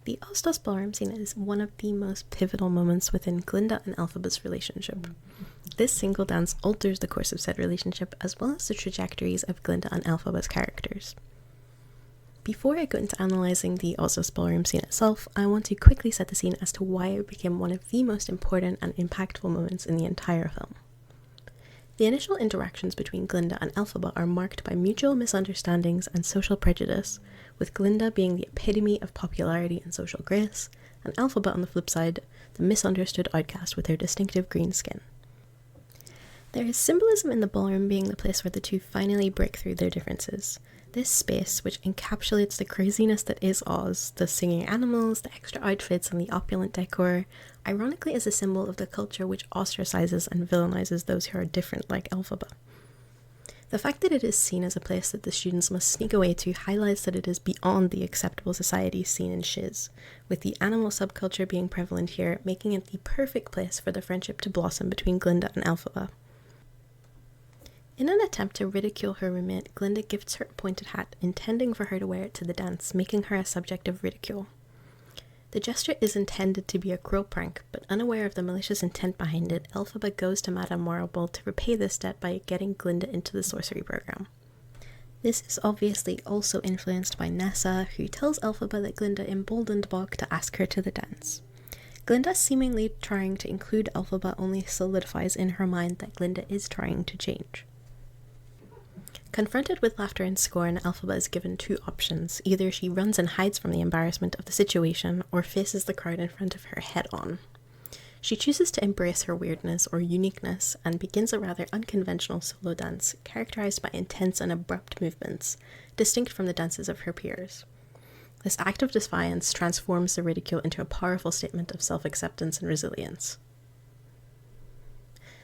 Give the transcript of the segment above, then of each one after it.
The Ozdust Ballroom scene is one of the most pivotal moments within Glinda and Elphaba's relationship. This single dance alters the course of said relationship as well as the trajectories of Glinda and Elphaba's characters. Before I go into analysing the Ozdust Ballroom scene itself, I want to quickly set the scene as to why it became one of the most important and impactful moments in the entire film. The initial interactions between Glinda and Elphaba are marked by mutual misunderstandings and social prejudice, with Glinda being the epitome of popularity and social grace, and Elphaba on the flip side, the misunderstood outcast with her distinctive green skin. There is symbolism in the ballroom being the place where the two finally break through their differences. This space, which encapsulates the craziness that is Oz, the singing animals, the extra outfits, and the opulent decor, ironically is a symbol of the culture which ostracizes and villainizes those who are different like Elphaba. The fact that it is seen as a place that the students must sneak away to highlights that it is beyond the acceptable society seen in Shiz, with the animal subculture being prevalent here, making it the perfect place for the friendship to blossom between Glinda and Elphaba. In an attempt to ridicule her roommate, Glinda gifts her a pointed hat, intending for her to wear it to the dance, making her a subject of ridicule. The gesture is intended to be a cruel prank, but unaware of the malicious intent behind it, Elphaba goes to Madame Marble to repay this debt by getting Glinda into the sorcery program. This is obviously also influenced by Nessa, who tells Elphaba that Glinda emboldened Bok to ask her to the dance. Glinda seemingly trying to include Elphaba only solidifies in her mind that Glinda is trying to change. Confronted with laughter and scorn, Elphaba is given two options. Either she runs and hides from the embarrassment of the situation, or faces the crowd in front of her head-on. She chooses to embrace her weirdness or uniqueness, and begins a rather unconventional solo dance, characterized by intense and abrupt movements, distinct from the dances of her peers. This act of defiance transforms the ridicule into a powerful statement of self-acceptance and resilience.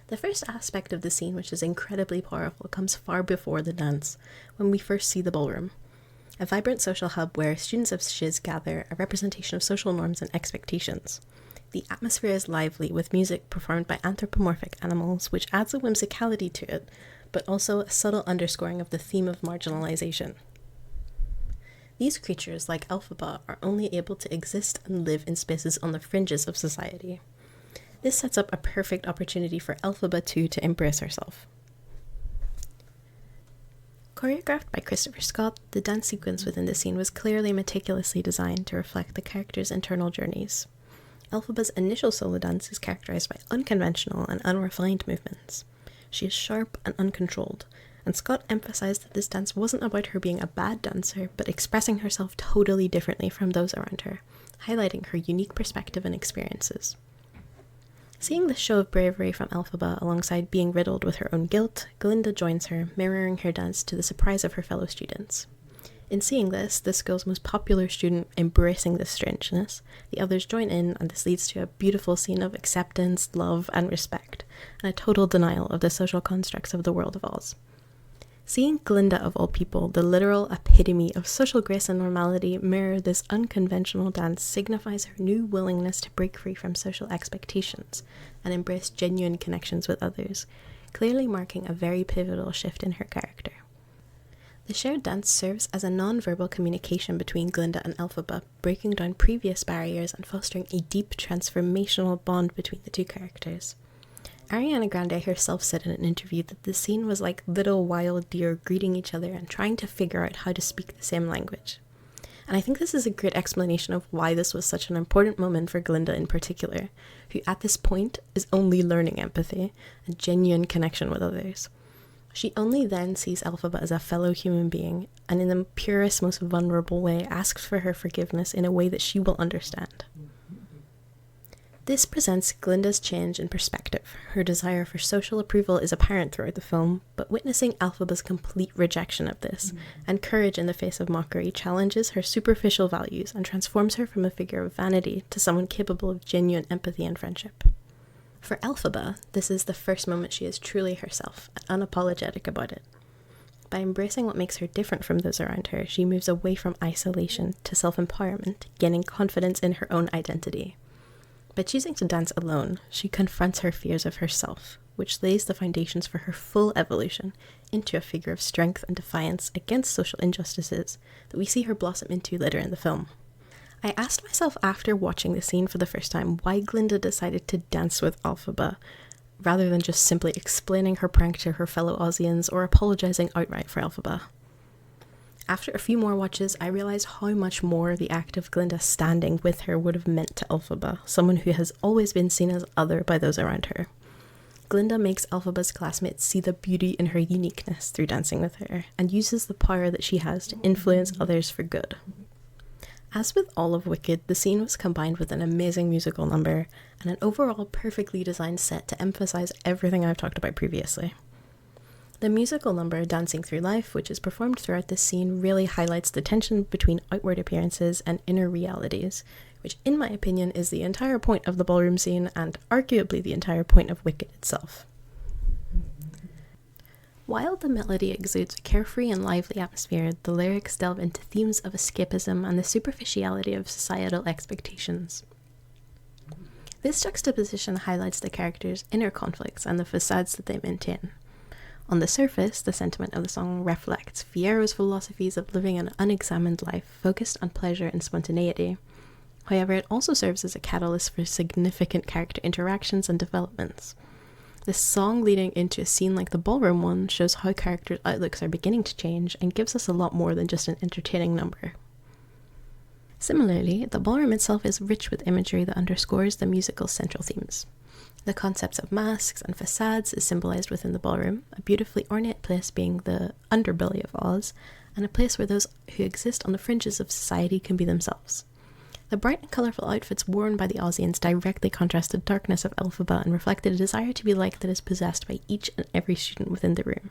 The first aspect of the scene, which is incredibly powerful, comes far before the dance, when we first see the ballroom. A vibrant social hub where students of Shiz gather, a representation of social norms and expectations. The atmosphere is lively, with music performed by anthropomorphic animals, which adds a whimsicality to it, but also a subtle underscoring of the theme of marginalization. These creatures, like Elphaba, are only able to exist and live in spaces on the fringes of society. This sets up a perfect opportunity for Elphaba too to embrace herself. Choreographed by Christopher Scott, the dance sequence within the scene was clearly meticulously designed to reflect the characters' internal journeys. Elphaba's initial solo dance is characterized by unconventional and unrefined movements. She is sharp and uncontrolled, and Scott emphasized that this dance wasn't about her being a bad dancer, but expressing herself totally differently from those around her, highlighting her unique perspective and experiences. Seeing this show of bravery from Elphaba alongside being riddled with her own guilt, Glinda joins her, mirroring her dance to the surprise of her fellow students. In seeing this girl's most popular student embracing this strangeness, the others join in, and this leads to a beautiful scene of acceptance, love, and respect, and a total denial of the social constructs of the world of Oz. Seeing Glinda, of all people, the literal epitome of social grace and normality, mirror this unconventional dance signifies her new willingness to break free from social expectations and embrace genuine connections with others, clearly marking a very pivotal shift in her character. The shared dance serves as a non-verbal communication between Glinda and Elphaba, breaking down previous barriers and fostering a deep transformational bond between the two characters. Ariana Grande herself said in an interview that the scene was like little wild deer greeting each other and trying to figure out how to speak the same language. And I think this is a great explanation of why this was such an important moment for Glinda in particular, who at this point is only learning empathy and genuine connection with others. She only then sees Elphaba as a fellow human being, and in the purest, most vulnerable way asks for her forgiveness in a way that she will understand. This presents Glinda's change in perspective. Her desire for social approval is apparent throughout the film, but witnessing Elphaba's complete rejection of this, and courage in the face of mockery, challenges her superficial values and transforms her from a figure of vanity to someone capable of genuine empathy and friendship. For Elphaba, this is the first moment she is truly herself, and unapologetic about it. By embracing what makes her different from those around her, she moves away from isolation to self-empowerment, gaining confidence in her own identity. By choosing to dance alone, she confronts her fears of herself, which lays the foundations for her full evolution into a figure of strength and defiance against social injustices that we see her blossom into later in the film. I asked myself after watching the scene for the first time why Glinda decided to dance with Elphaba, rather than just simply explaining her prank to her fellow Ozians or apologising outright for Elphaba. After a few more watches, I realised how much more the act of Glinda standing with her would have meant to Elphaba, someone who has always been seen as other by those around her. Glinda makes Elphaba's classmates see the beauty in her uniqueness through dancing with her, and uses the power that she has to influence others for good. As with all of Wicked, the scene was combined with an amazing musical number, and an overall perfectly designed set to emphasise everything I've talked about previously. The musical number, Dancing Through Life, which is performed throughout this scene, really highlights the tension between outward appearances and inner realities, which in my opinion is the entire point of the ballroom scene and arguably the entire point of Wicked itself. While the melody exudes a carefree and lively atmosphere, the lyrics delve into themes of escapism and the superficiality of societal expectations. This juxtaposition highlights the characters' inner conflicts and the facades that they maintain. On the surface, the sentiment of the song reflects Fiero's philosophies of living an unexamined life focused on pleasure and spontaneity. However, it also serves as a catalyst for significant character interactions and developments. The song leading into a scene like the ballroom one shows how characters' outlooks are beginning to change and gives us a lot more than just an entertaining number. Similarly, the ballroom itself is rich with imagery that underscores the musical's central themes. The concepts of masks and facades is symbolised within the ballroom, a beautifully ornate place being the underbelly of Oz, and a place where those who exist on the fringes of society can be themselves. The bright and colourful outfits worn by the Ozians directly contrast the darkness of Elphaba and reflect the desire to be like that is possessed by each and every student within the room.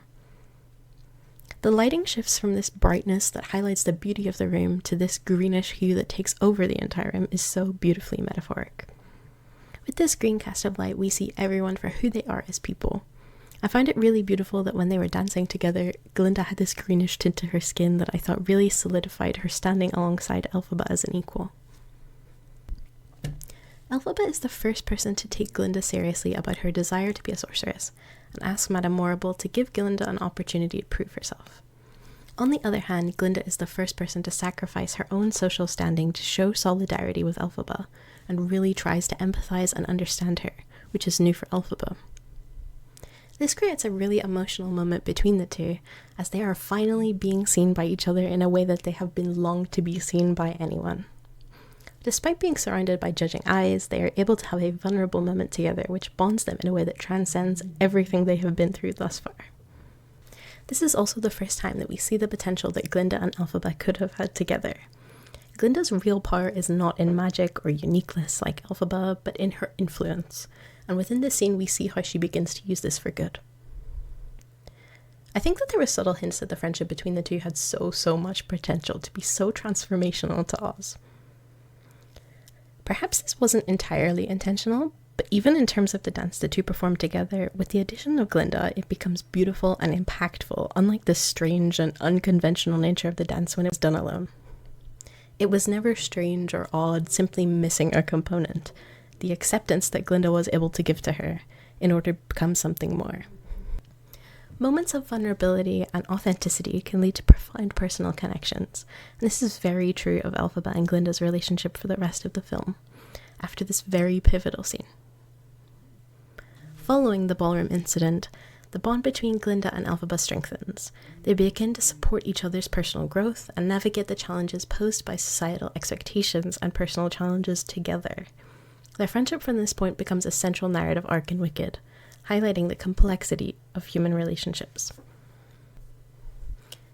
The lighting shifts from this brightness that highlights the beauty of the room to this greenish hue that takes over the entire room is so beautifully metaphoric. With this green cast of light, we see everyone for who they are as people. I find it really beautiful that when they were dancing together, Glinda had this greenish tint to her skin that I thought really solidified her standing alongside Elphaba as an equal. Elphaba is the first person to take Glinda seriously about her desire to be a sorceress, and asks Madame Morrible to give Glinda an opportunity to prove herself. On the other hand, Glinda is the first person to sacrifice her own social standing to show solidarity with Elphaba, and really tries to empathise and understand her, which is new for Elphaba. This creates a really emotional moment between the two, as they are finally being seen by each other in a way that they have been longed to be seen by anyone. Despite being surrounded by judging eyes, they are able to have a vulnerable moment together, which bonds them in a way that transcends everything they have been through thus far. This is also the first time that we see the potential that Glinda and Elphaba could have had together. Glinda's real power is not in magic or uniqueness like Elphaba, but in her influence, and within this scene we see how she begins to use this for good. I think that there were subtle hints that the friendship between the two had so much potential to be so transformational to Oz. Perhaps this wasn't entirely intentional, but even in terms of the dance the two performed together, with the addition of Glinda, it becomes beautiful and impactful, unlike the strange and unconventional nature of the dance when it was done alone. It was never strange or odd, simply missing a component, the acceptance that Glinda was able to give to her, in order to become something more. Moments of vulnerability and authenticity can lead to profound personal connections, and this is very true of Elphaba and Glinda's relationship for the rest of the film, after this very pivotal scene. Following the ballroom incident, the bond between Glinda and Elphaba strengthens. They begin to support each other's personal growth and navigate the challenges posed by societal expectations and personal challenges together. Their friendship from this point becomes a central narrative arc in Wicked, highlighting the complexity of human relationships.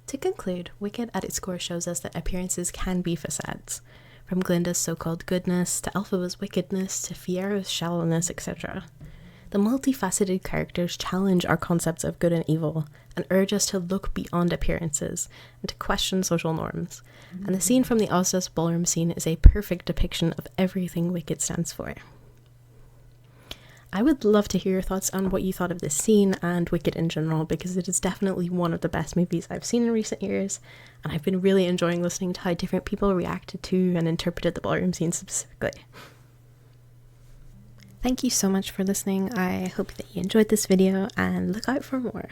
To conclude, Wicked at its core shows us that appearances can be facades, from Glinda's so-called goodness to Elphaba's wickedness to Fiero's shallowness, etc. The multifaceted characters challenge our concepts of good and evil, and urge us to look beyond appearances and to question social norms, and the scene from the Ozdust Ballroom scene is a perfect depiction of everything Wicked stands for. I would love to hear your thoughts on what you thought of this scene and Wicked in general, because it is definitely one of the best movies I've seen in recent years, and I've been really enjoying listening to how different people reacted to and interpreted the ballroom scene specifically. Thank you so much for listening. I hope that you enjoyed this video and look out for more.